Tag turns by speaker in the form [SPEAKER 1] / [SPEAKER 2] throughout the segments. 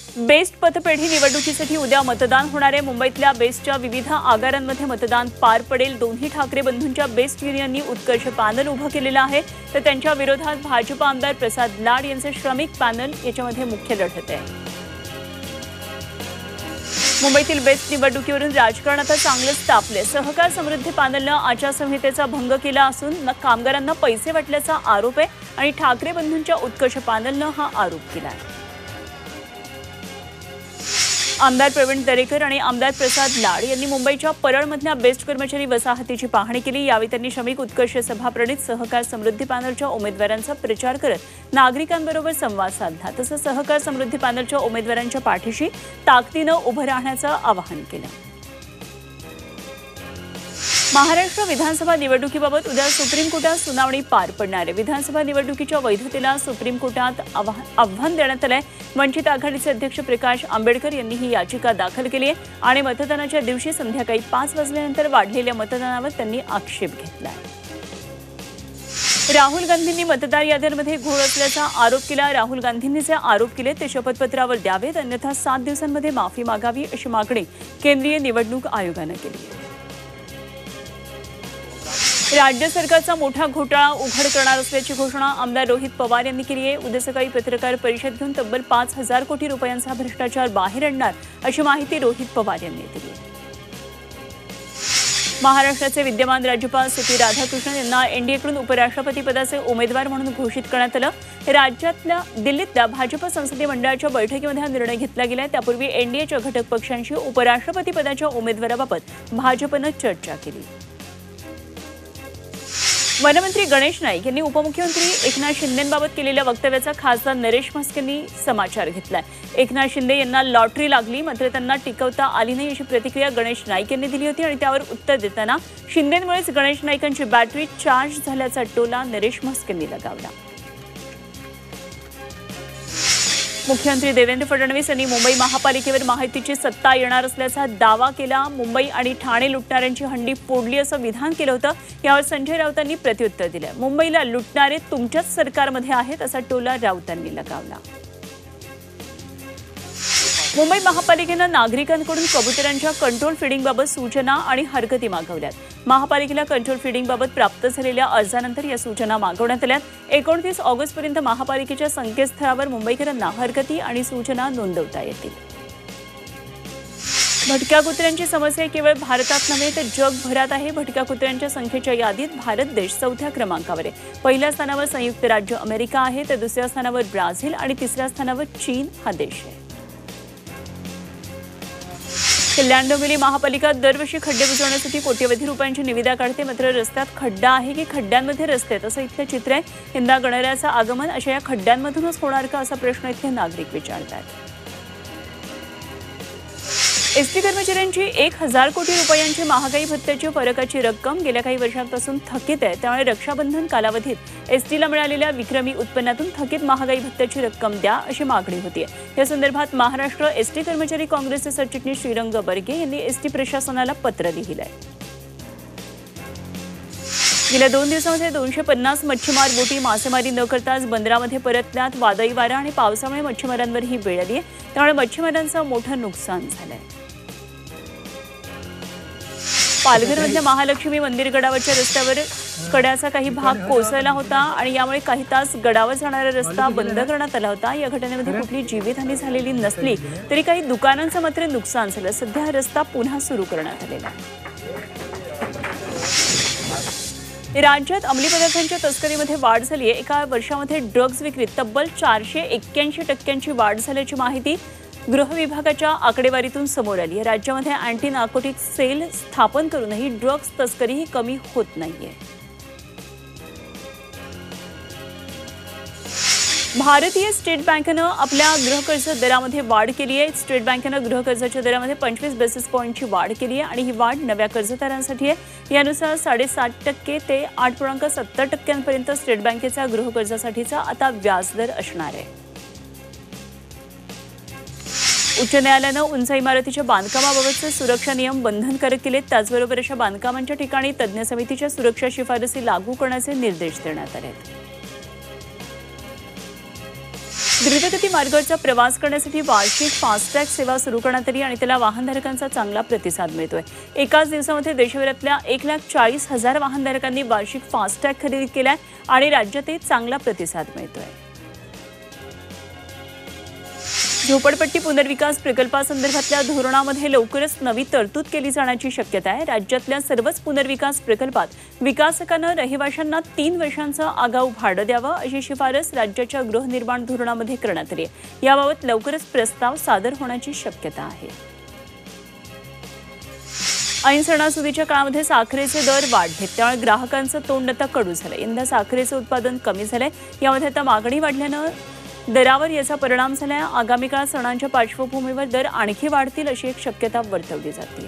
[SPEAKER 1] Best पतपेढी निवडणुकीसाठी उद्या मतदान होणार आहे। मुंबईतल्या बेस्टच्या विविध आगारांमध्ये मतदान पार पडेल। दोन्ही ठाकरे बंधूंच्या बेस्ट युनियननी उत्कर्ष पॅनल उभं केलेलं आहे, तर त्यांच्या विरोधात भाजप आमदार प्रसाद लाड यांचे श्रमिक पॅनल याच्यामध्ये मुख्य लढत आहे। मुंबईतील बेस्ट निवडणुकीवरून राजकारण आता चांगलंच तापले। सहकार समृद्धी पॅनलनं आचारसंहितेचा भंग केला असून कामगारांना पैसे वाटल्याचा आरोप आहे आणि ठाकरे बंधूंच्या उत्कर्ष पॅनलनं हा आरोप केला आहे। आमदार प्रवीण दरेकर आणि आमदार प्रसाद लाड यांनी मुंबईच्या परळमधल्या बेस्ट कर्मचारी वसाहतीची पाहणी केली। यावेळी त्यांनी श्रमिक उत्कर्ष सभा प्रणित सहकार समृद्धी पॅनलच्या उमेदवारांचा प्रचार करत नागरिकांबरोबर संवाद साधला। तसंच सहकार समृद्धी पॅनलच्या उमेदवारांच्या पाठीशी ताकदीनं उभं राहण्याचं आवाहन केलं। महाराष्ट्र विधानसभा निवडणुकीबाबत उद्या सुप्रीम कोर्टात सुनावणी पार पडणार आहे। विधानसभा निवडणुकीच्या वैधतेला सुप्रीम कोर्टात आव्हान देण्यात आलंय। वंचित आघाडीचे अध्यक्ष प्रकाश आंबेडकर यांनी ही याचिका दाखल केली आहे आणि मतदानाच्या दिवशी संध्याकाळी 5 वाजल्यानंतर वाढलेल्या मतदानावर त्यांनी आक्षेप घेतला आहे। राहुल गांधींनी मतदार याद्यांमध्ये घोळ असल्याचा आरोप केला। राहुल गांधींनी जे आरोप केले ते शपथपत्रावर द्यावेत, अन्यथा 7 दिवसांमध्ये माफी मागावी अशी मागणी केंद्रीय निवडणूक आयोगानं केली आहे। राज्य सरकारचा मोठा घोटाळा उघड करणार असल्याची घोषणा आमदार रोहित पवार यांनी केली आहे। उद्या सकाळी पत्रकार परिषद घेऊन तब्बल 5,000 कोटी रुपयांचा भ्रष्टाचार बाहेर आणणार अशी माहिती रोहित पवार यांनी दिली आहे। महाराष्ट्राचे विद्यमान राज्यपाल सी राधाकृष्णन यांना एनडीएकडून उपराष्ट्रपती पदाचे उमेदवार म्हणून घोषित करण्यात आलं। राज्यातल्या दिल्लीतल्या भाजप संसदीय मंडळाच्या बैठकीमध्ये हा निर्णय घेतला गेला। त्यापूर्वी एनडीएच्या घटक पक्षांशी उपराष्ट्रपती पदाच्या उमेदवाराबाबत भाजपनं चर्चा केली। वनमंत्री गणेश नाईक यांनी उपमुख्यमंत्री एकनाथ शिंदेंबाबत केलेल्या वक्तव्याचा खासदार नरेश म्हस्केंनी समाचार घेतलाय। एकनाथ शिंदे यांना लॉटरी लागली, मात्र त्यांना टिकवता आली नाही अशी प्रतिक्रिया गणेश नाईक यांनी दिली होती आणि त्यावर उत्तर देताना शिंदेंमुळेच गणेश नाईकांची बॅटरी चार्ज झाल्याचा टोला नरेश म्हस्केंनी लगावला। मुख्यमंत्री देवेंद्र फडणवीस यांनी मुंबई महापालिकेवर महायुतीची सत्ता येणार असल्याचा दावा केला। मुंबई आणि ठाणे लुटणाऱ्यांची हंडी फोडली असं विधान केलं होतं। यावर संजय राऊतांनी प्रत्युत्तर दिलं। मुंबईला लुटणारे तुमच्याच सरकारमध्ये आहेत असा टोला राऊतांनी लगावला। मुंबई महापालिकेनं नागरिकांकडून कबुतरांच्या कंट्रोल फीडिंगबाबत सूचना आणि हरकती मागवल्यात। महापालिकेला कंट्रोल फीडिंगबाबत प्राप्त झालेल्या अर्जानंतर या सूचना मागवण्यात आल्यात। 29 ऑगस्टपर्यंत महापालिकेच्या संकेतस्थळावर मुंबईकरांना हरकती आणि सूचना नोंदवता येतील। भटक्या कुत्र्यांची समस्या केवळ भारतात नव्हे तर जगभरात आहे। भटक्या कुत्र्यांच्या संख्येच्या यादीत भारत देश 4थ्या क्रमांकावर आहे। पहिल्या स्थानावर संयुक्त राज्य अमेरिका आहे, तर दुसऱ्या स्थानावर ब्राझील आणि तिसऱ्या स्थानावर चीन हा देश आहे। कल्याण डोंबिवली महापालिका दरवर्षी खड्डे बुजवण्यासाठी कोट्यवधी रुपयांची निविदा काढते, मात्र रस्त्यात खड्डा आहे की खड्ड्यांमध्ये रस्ते आहेत असं इथलं चित्र आहे। यंदा गणरायाचं आगमन अशा या खड्ड्यांमधूनच होणार का असा प्रश्न इथले नागरिक विचारतात। एसटी कर्मचाऱ्यांची 1,000 कोटी रुपयांची महागाई भत्त्याची फरकाची रक्कम गेल्या काही वर्षांपासून थकीत आहे। त्यामुळे रक्षाबंधन कालावधीत एसटीला मिळालेल्या विक्रमी उत्पन्नातून थकीत महागाई भत्त्याची रक्कम द्या अशी मागणी होती। या संदर्भात महाराष्ट्र एसटी कर्मचारी काँग्रेसचे सरचिटणीस श्रीरंग बर्गे यांनी एसटी प्रशासनाला पत्र लिहिलं आहे। गेल्या 2 दिवसांमध्ये 250 मच्छीमार बोटी मासेमारी न करताच बंदरामध्ये परतल्यात। वादळी वारा आणि पावसामुळे मच्छीमारांवर ही वेळ आली आहे, त्यामुळे मच्छीमारांचं मोठं नुकसान झालंय। पालघरमधल्या महालक्ष्मी मंदिर गडावरच्या रस्त्यावर कड्याचा काही भाग कोसळला होता आणि यामुळे काही तास गडावर जाणारा रस्ता बंद करण्यात आला होता। या घटनेमध्ये कुठली जीवितहानी झालेली नसली तरी काही दुकानांचं मात्र नुकसान झालं। सध्या हा रस्ता पुन्हा सुरू करण्यात आलेला आहे। राज्यात अंमली पदार्थांच्या तस्करीमध्ये वाढ झाली आहे। एका वर्षामध्ये ड्रग्ज विक्रीत तब्बल 481% वाढ झाल्याची माहिती गृह विभागाच्या आकडेवारीतून समोर आली आहे। राज्यामध्ये अँटी नार्कोटिक सेल स्थापन करूनही ड्रग्ज तस्करी ही कमी होत नाहीये। भारतीय स्टेट बँकेनं आपल्या गृहकर्ज दरामध्ये वाढ केली आहे। स्टेट बँकेनं गृहकर्जाच्या दरामध्ये 25 बेसिस पॉईंटची वाढ केली आहे आणि ही वाढ नव्या कर्जदारांसाठी आहे। यानुसार 7.5% ते 8.70% स्टेट बँकेचा गृहकर्जासाठीचा आता व्याजदर असणार आहे। उच्च न्यायालयानं उंच इमारतीच्या बांधकामाबाबतचे सुरक्षा नियम बंधनकारक केलेत। त्याचबरोबर अशा बांधकामांच्या ठिकाणी तज्ज्ञ समितीच्या सुरक्षा शिफारसी लागू करण्याचे निर्देश देण्यात आले आहेत। द्रुतगती मार्गावरचा प्रवास करण्यासाठी वार्षिक फास्टॅग सेवा सुरू करण्यात आली आणि त्याला वाहनधारकांचा चांगला प्रतिसाद मिळतोय। एकाच दिवसामध्ये देशभरातल्या 1,40,000 वाहनधारकांनी वार्षिक फास्टॅग खरेदी केलाय आणि राज्यातही चांगला प्रतिसाद मिळतोय। झोपडपट्टी पुनर्विकास प्रकल्पासंदर्भातल्या धोरणामध्ये लवकरच नवी तरतूद केली जाण्याची शक्यता आहे। राज्यातल्या सर्वच पुनर्विकास प्रकल्पात विकासकांना रहिवाशांना 3 वर्षांचं आगाऊ भाडं द्यावं अशी शिफारस राज्याच्या गृहनिर्माण धोरणामध्ये करण्यात आली आहे। याबाबत लवकरच प्रस्ताव सादर होण्याची शक्यता आहे। ऐन सणासुदीच्या काळामध्ये साखरेचे दर वाढले, त्यामुळे ग्राहकांचं तोंड आता कडू झालं। यंदा साखरेचं उत्पादन कमी झालंय, यामध्ये आता मागणी वाढल्यानं दरावर याचा परिणाम झालाय। आगामी काळात सणांच्या पार्श्वभूमीवर दर आणखी वाढतील अशी एक शक्यता वर्तवली जाते।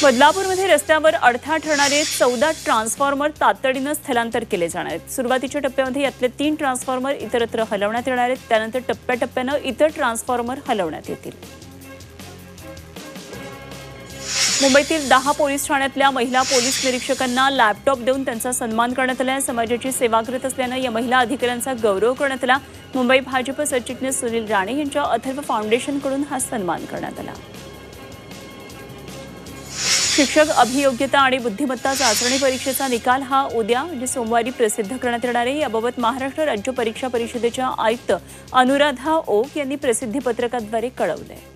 [SPEAKER 1] बदलापूरमध्ये रस्त्यावर अडथळा ठरणारे 14 ट्रान्सफॉर्मर तातडीनं स्थलांतर केले जाणार आहेत। सुरुवातीच्या टप्प्यामध्ये यातले 3 ट्रान्सफॉर्मर इतरत्र हलवण्यात येणार आहेत, त्यानंतर टप्प्याटप्प्यानं इतर ट्रान्सफॉर्मर हलवण्यात येतील। मुंबईतील 10 पोलीस ठाण्यातल्या महिला पोलीस निरीक्षकांना लॅपटॉप देऊन त्यांचा सन्मान करण्यात आला। समाजाची सेवा करत असल्यानं या महिला अधिकाऱ्यांचा गौरव करण्यात आला। मुंबई भाजप सरचिटणीस सुनील राणे यांच्या अथर्व फाउंडेशनकडून हा सन्मान करण्यात आला। शिक्षक अभियोग्यता आणि बुद्धिमत्ता चाचणी परीक्षेचा निकाल हा उद्या म्हणजे सोमवारी प्रसिद्ध करण्यात येणार आहे। याबाबत महाराष्ट्र राज्य परीक्षा परिषदेच्या आयुक्त अनुराधा ओक यांनी प्रसिद्धी पत्रकाद्वारे कळवले।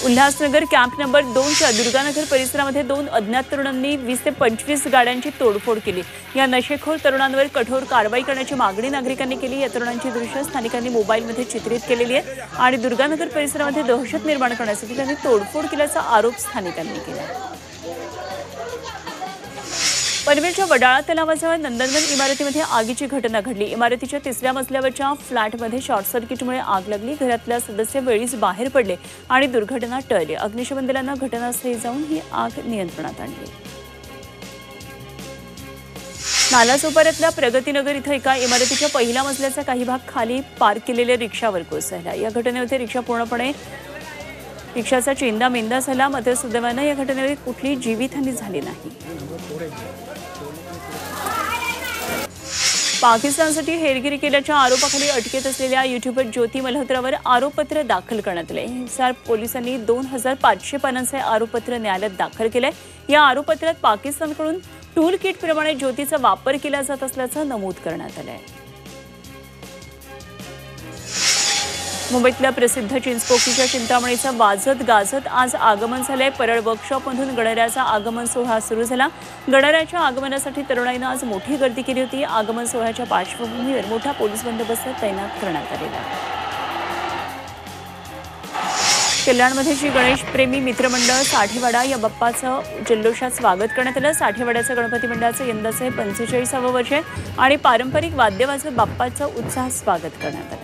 [SPEAKER 1] उल्हासनगर कॅम्प नंबर 2च्या दुर्गानगर परिसरामध्ये 2 अज्ञात तरुणांनी 20 ते 25 गाड्यांची तोडफोड केली। या नशेखोर तरुणांवर कठोर कारवाई करण्याची मागणी नागरिकांनी केली। या तरुणांची दृश्य स्थानिकांनी मोबाईलमध्ये चित्रित केलेली आहे आणि दुर्गानगर परिसरामध्ये दहशत निर्माण करण्यासाठी त्यांनी तोडफोड केल्याचा आरोप स्थानिकांनी केला। पनवेलच्या वडाळा तलावाजवळ नंदनवन इमारतीमध्ये आगीची घटना घडली। इमारतीच्या 3ऱ्या मजल्यावरच्या फ्लॅटमध्ये शॉर्ट सर्किटमुळे आग लागली। घरातल्या सदस्य वेळीच बाहेर पडले आणि दुर्घटना टळली। अग्निशमन दलानं घटनास्थळी जाऊन ही आग नियंत्रणात आणली। नालासोपाऱ्यातल्या प्रगतीनगर इथं एका इमारतीच्या पहिल्या मजल्याचा काही भाग खाली पार्क केलेल्या रिक्षावर कोसळला। या घटनेमध्ये रिक्षाचा चेंदामेंदा झाला, मात्र सुदैवानं या घटनेमध्ये कुठलीही जीवितहानी झाली नाही। पाकिस्तानसाठी हेरगिरी केल्याच्या आरोपाखाली अटकेत असलेल्या युट्यूबर ज्योती मल्होत्रावर आरोपपत्र दाखल करण्यात आले। हिसार पोलिसांनी 2500 पानांचे आरोपपत्र न्यायालयात दाखल केले। या आरोपपत्रात पाकिस्तानकडून टूल किट प्रमाणे ज्योतीचा वापर केला जात असल्याचं नमूद करण्यात आलंय। मुंबईतल्या प्रसिद्ध चिंचपोकीच्या चिंतामणीचा वाजत गाजत आज आगमन झालंय। परळ वर्कशॉपमधून गणरायाचा आगमन सोहळा सुरू झाला। गणरायाच्या आगमनासाठी तरुणाईनं आज मोठी गर्दी केली होती। आगमन सोहळ्याच्या पार्श्वभूमीवर मोठा पोलीस बंदोबस्त तैनात करण्यात आलेला आहे। कल्याणमध्ये श्री गणेशप्रेमी मित्रमंडळ साठेवाडा या बाप्पाचं जल्लोषात स्वागत करण्यात आलं। साठेवाड्याचं गणपती मंडळाचं यंदाचं हे 45वं वर्ष आहे आणि पारंपरिक वाद्य वाजवत बाप्पाचं उत्साहात स्वागत करण्यात आलं।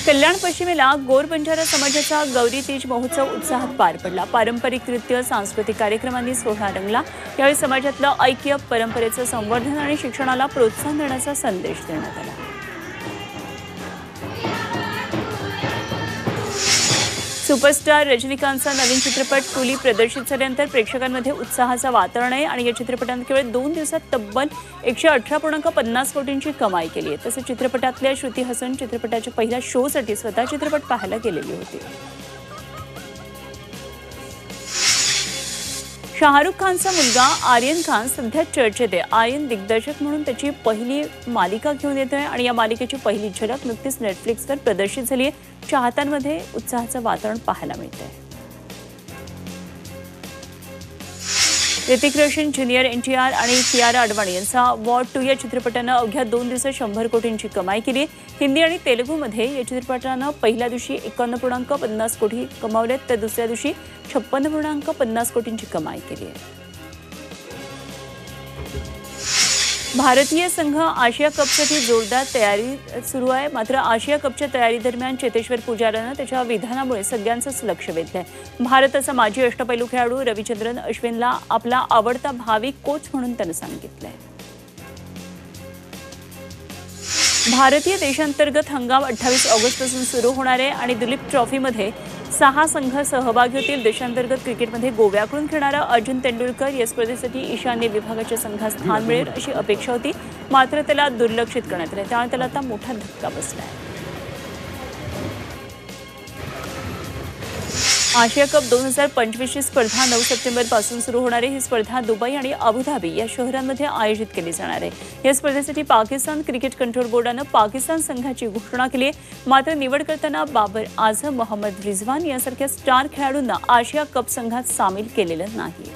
[SPEAKER 1] कल्याण पश्चिमेला गोर बंजारा समाजाचा गौरी तीज महोत्सव उत्साहात पार पडला। पारंपरिक नृत्य, सांस्कृतिक कार्यक्रमांनी सोहळा रंगला। यावेळी समाजातलं ऐक्य, परंपरेचं संवर्धन आणि शिक्षणाला प्रोत्साहन देण्याचा संदेश देण्यात आला। सुपरस्टार रजनीकांतचा नवीन चित्रपट कुली प्रदर्शित झाल्यानंतर प्रेक्षकांमध्ये उत्साहाचं वातावरण आहे आणि या चित्रपटानं केवळ 2 दिवसात तब्बल 118.50 कोटींची कमाई केली आहे। तसेच चित्रपटातल्या श्रुती हसन चित्रपटाच्या पहिल्या शोसाठी स्वतः चित्रपट पाहायला गेलेली होती। शाहरुख खानचा मुलगा आर्यन खान सध्या चर्चेत आहे। आर्यन दिग्दर्शक म्हणून त्याची पहिली मालिका घेऊन येतोय आणि या मालिकेची पहिली झलक नुकतीच नेटफ्लिक्सवर प्रदर्शित झाली आहे। चाहत्यांमध्ये उत्साहाचं वातावरण पाहायला मिळतंय। ऋतिक रोशन, ज्युनियर NTR आणि कियारा अडवाणी यांचा वॉर 2 या चित्रपटानं अवघ्या 2 दिवसात 100 कोटींची कमाई केली। हिंदी आणि तेलुगूमध्ये या चित्रपटानं पहिल्या दिवशी 51.50 कोटी कमावलेत, तर दुसऱ्या दिवशी 56.50 कोटींची कमाई केली आहे। भारतीय संघ आशिया कपसाठी जोरदार तयारी सुरू आहे। मात्र आशिया कपच्या तयारी दरम्यान चेतेश्वर पुजारानं त्याच्या विधानामुळे सगळ्यांचंच लक्ष वेधलंय। भारताचा माजी अष्टपैलू खेळाडू रविचंद्रन अश्विनला आपला आवडता भावी कोच म्हणून त्यानं सांगितलंय। भारतीय देशांतर्गत हंगाम 28 ऑगस्टपासून सुरू होणार आहे आणि दुलीप ट्रॉफीमध्ये 6 संघ सहभागी होतील. देशांतर्गत क्रिकेटमध्ये गोव्याकडून खेळणारा अर्जुन तेंडुलकर या स्पर्धेसाठी ईशान्य विभागाच्या संघात स्थान मिळेल अशी अपेक्षा होती, मात्र त्याला दुर्लक्षित करण्यात आले. त्यामुळे त्याला आता मोठा धक्का बसला आहे. आशिया कप 2025 ची स्पर्धा 9 सप्टेंबरपासून सुरू होणार आहे. ही स्पर्धा दुबई आणि अबुधाबी या शहरांमध्ये आयोजित केली जाणार आहे. या स्पर्धेसाठी पाकिस्तान क्रिकेट कंट्रोल बोर्डानं पाकिस्तान संघाची घोषणा केली आहे. मात्र निवड करताना बाबर आझम, मोहम्मद रिझवान यासारख्या स्टार खेळाडूंना आशिया कप संघात सामील केलेलं नाही.